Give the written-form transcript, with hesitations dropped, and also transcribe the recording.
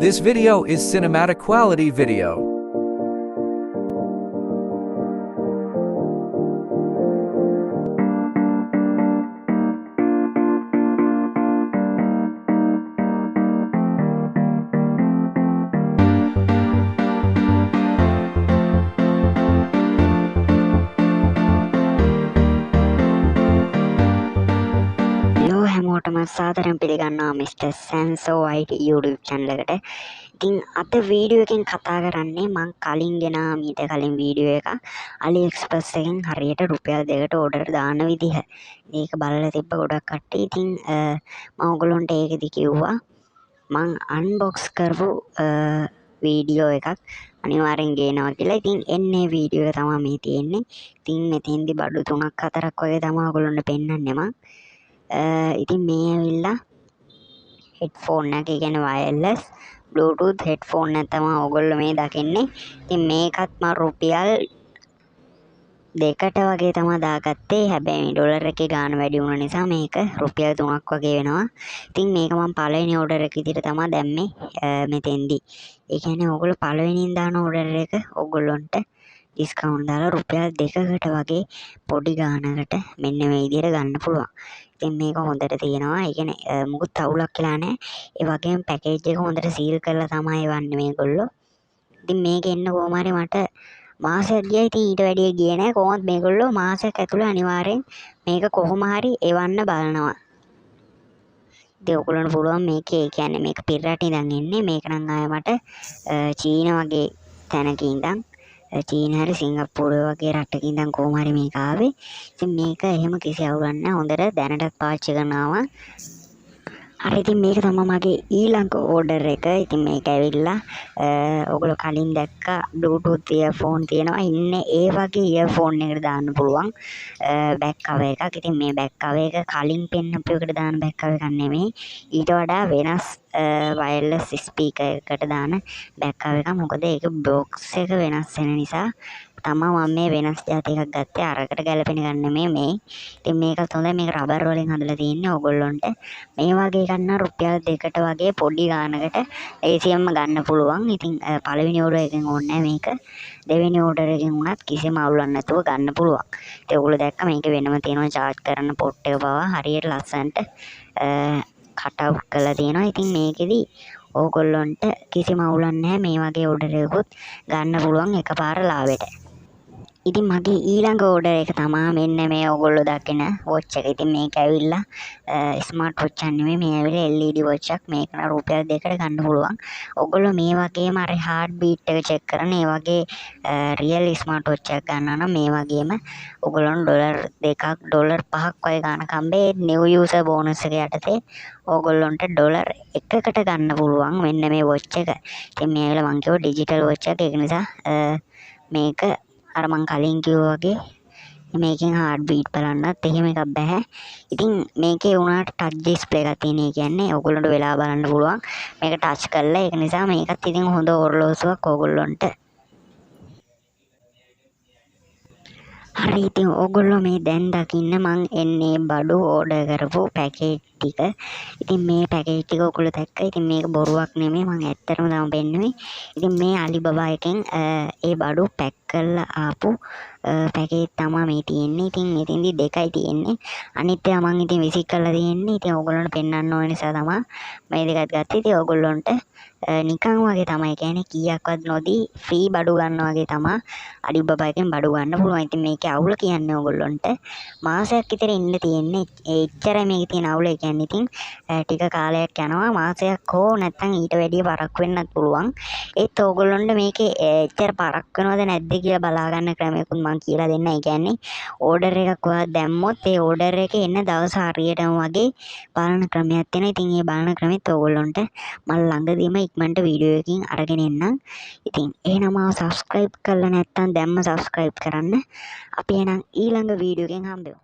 This video is cinematic quality video. Hello හැමෝටම සාදරයෙන් පිළිගන්නවා Mr. Sanzzo IT YouTube channel එකට. ඉතින් අද වීඩියෝ එකෙන් කතා කරන්නේ මම කලින් ගෙනා මීට කලින් වීඩියෝ එක AliExpress එකෙන් හරියට රුපියල් 2කට ඕඩර් දාන විදිහ. මේක බලලා තිබ්බ ගොඩක් කට්ටිය. ඉතින් මම ඔයගොල්ලන්ට ඒකෙදි කිව්වා මම අන්බොක්ස් කරපු වීඩියෝ එකක් අනිවාර්යෙන් ගේනවා කියලා. ඉතින් එන්නේ වීඩියෝ එක තමයි මේ තියෙන්නේ. ඉතින් මෙතෙන්දි බඩු 3ක් 4ක් වගේ තමයි ඔයගොල්ලන්ට පෙන්වන්නේ මම. ඉතින් මේ ඇවිල්ලා හෙඩ්ෆෝන් එක, ඒ කියන්නේ වයර්ලස් බ්ලූටූත් හෙඩ්ෆෝන් එක තමයි ඔයගොල්ලෝ මේ දකින්නේ. ඉතින් මේකත් මම රුපියල් 2කට වගේ තමයි දාගත්තේ. හැබැයි මේ ඩොලර් එකේ ගාණ වැඩි වුණ නිසා මේක රුපියල් 3ක් වගේ වෙනවා. ඉතින් මේක මම පළවෙනි ඕඩර් එක විදිහට තමයි දැම්මේ මෙතෙන්දි. ඒ කියන්නේ ඔයගොල්ලෝ පළවෙනියෙන් දාන ඕඩර් එක ඔයගොල්ලන්ට ඩිස්කවුන්ට් දාලා රුපියල් 2කට වගේ පොඩි ගාණකට මෙන්න මේ විදිහට ගන්න පුළුවන්. ඉතින් මේක හොඳට තියෙනවා. ඒ කියන්නේ මුකුත් අවුලක් කියලා නැහැ. ඒ වගේම පැකේජ් එක හොඳට සීල් කරලා තමයි එවන්නේ මේගොල්ලෝ. ඉතින් මේක එන්න කොහොම හරි මට මාසයක් ගියා. ඉතින් ඊට වැඩිය ගියේ නැහැ. කොහොමද මේගොල්ලෝ මාසයක් ඇතුළේ අනිවාර්යෙන් මේක කොහොම හරි එවන්න බලනවා. ඉතින් ඔයගොල්ලන්ට පුළුවන් මේකේ, ඒ කියන්නේ මේක පිර රට ඉඳන් එන්නේ. මේක නම් ආයේ මට චීන වගේ තැනක ඉඳන්, චීන හරි සිංගප්පූරු වගේ රටක ඉඳන් කොහොම හරි මේක ආවේ. ඉතින් මේක එහෙම කිසි අවුලක් නැහැ. හොඳට දැනටත් පාවිච්චි කරනවා. හරි, ඉතින් මේක තමයි මගේ ඊළඟ ඕඩර් එක. ඉතින් මේක ඇවිල්ලා ඔයගොල්ලෝ කලින් දැක්ක බ්ලූටූත් ඉයර්ෆෝන් තියෙනවා. ඉන්නේ ඒ වගේ ඉයර්ෆෝන් එකකට දාන්න පුළුවන් බෑක් කවර් එකක්. ඉතින් මේ බෑක් කවර් එක කලින් පෙන්නපු එකට දාන බෑක් කවර් එකක් නෙමෙයි. ඊට වඩා වෙනස් වයර්ලස් ස්පීකර් එකකට දාන බෑක් කවර් එකක්. මොකද ඒක බොක්ස් එක වෙනස් වෙන නිසා තමයි මම මේ වෙනස් જાති එකක් ගත්තේ. අරකට ගැලපෙන එකක් නෙමෙයි මේ. ඉතින් මේකත් හොඳයි. මේක රබර් වලින් හදලා තියෙන්නේ. ඔයගොල්ලන්ට මේ වගේ ගන්න රුපියල් 2කට වගේ පොඩි ගානකට ACM ගන්න පුළුවන්. ඉතින් පළවෙනි ඕඩර් එකෙන් ඕනේ නැහැ මේක. දෙවෙනි ඕඩර් එකෙන් උනත් කිසිම අවුලක් නැතුව ගන්න පුළුවන්. ඉතින් ඔයගොල්ලෝ දැක්ක මේක වෙනම තියෙනවා charge කරන්න පොට් එක පවා හරියට ලස්සනට කට් අවුට් කරලා තියෙනවා. ඉතින් මේකෙදි ඕගොල්ලන්ට කිසිම අවුලක් නැහැ. මේ වගේ ඕඩර් එකකුත් ගන්න පුළුවන් එකපාර ලාවෙට. ඉතින් මගේ ඊළඟ ඕඩර් එක තමයි මෙන්න මේ ඔයගොල්ලෝ දකින වොච් එක. ඉතින් මේක ඇවිල්ලා ස්මාර්ට් වොච් එකක් නෙමෙයි. මේ ඇවිල්ලා LED වොච් එකක්. මේක නම් රුපියල් 2කට ගන්න පුළුවන්. ඔයගොල්ලෝ මේ වගේම අර හાર્ට් බීට් එක චෙක් කරන ඒ වගේ රියල් ස්මාර්ට් වොච් එකක් ගන්නවා නම් මේ වගේම ඔයගොල්ලොන්ට ඩොලර් 5ක් වගේ ගන්න කම්බේ නිව් යූසර් බෝනස් එක යටතේ ඔයගොල්ලොන්ට ඩොලර් 1කට ගන්න පුළුවන් මෙන්න මේ වොච් එක. ඉතින් මේ ඇවිල්ලා මං කියව ඩිජිටල් වොච් එකක්. ඒක නිසා මේක අර මං කලින් කිව්වා වගේ මේකෙන් හાર્ට් බීට් බලන්නත් එහෙම එකක් බෑ. ඉතින් මේකේ උනාට ටච් ඩිස්ප්ලේ එකක් තියෙන. ඒ කියන්නේ ඔයගොල්ලන්ට වෙලා බලන්න පුළුවන් මේක ටච් කරලා. ඒක නිසා මේකත් ඉතින් හොඳ ඔරලෝසුවක් ඔයගොල්ලන්ට. හරි, ඉතින් ඔයගොල්ලෝ මේ දැන් දකින්න මං එන්නේ බඩු ඕඩර් කරපු පැකේජ් ටික. ඉතින් මේ පැකේජ් ටික ඔයගොල්ලෝ දැක්ක. ඉතින් මේක බොරුවක් නෙමෙයි. මං ඇත්තටම තමයි පෙන්නුවේ. ඉතින් මේ අලිබබා එකෙන් ඒ බඩු පැක් කරලා ආපු පැකේජ් තමයි මේ තියෙන්නේ. ඉතින් මෙතෙන්දි දෙකයි තියෙන්නේ. අනිත් ඒවා මං ඉතින් විසික් කරලා තියෙන්නේ. ඉතින් ඔයගොල්ලන්ට පෙන්වන්න ඕන නිසා තමයි මේ දෙකත් ගත්තේ. ඉතින් ඔයගොල්ලන්ට නිකන් වගේ තමයි, කියන්නේ කීයක්වත් නොදී ෆ්‍රී බඩු ගන්න වගේ තමයි අලිබබා එකෙන් බඩු ගන්න පුළුවන්. ඉතින් මේකේ අවුල කියන්නේ ඔයගොල්ලන්ට මාසයක් විතර ඉන්න තියෙන්නේ. එච්චරයි මේකේ තියෙන අවුල. ඒ කියන්නේ ඉතින් ටික කාලයක් යනවා. මාසයක් හෝ නැත්නම් ඊට වැඩිය පරක් වෙන්නත් පුළුවන්. ඒත් ඔයගොල්ලන්ට මේකේ එච්චර පරක් වෙනවද නැද්ද කියලා බලා ගන්න ක්‍රමයකුත් මම කියලා දෙන්න. ඒ කියන්නේ ඕඩර් එකක් ඔයා දැම්මොත් ඒ ඕඩර් එකේ එන්න දවස් හරියටම වගේ බලන ක්‍රමයක් තියෙනවා. ඉතින් මේ බලන ක්‍රමෙත් ඔයගොල්ලන්ට මම ළඟදීම ඉක්මනට වීඩියෝ එකකින් අරගෙන එන්නම්. ඉතින් එහෙනම් සබ්ස්ක්‍රයිබ් කරලා නැත්නම් දැම්ම සබ්ස්ක්‍රයිබ් කරන්න. අපි එහෙනම් ඊළඟ වීඩියෝ එකෙන් හම්බෙමු.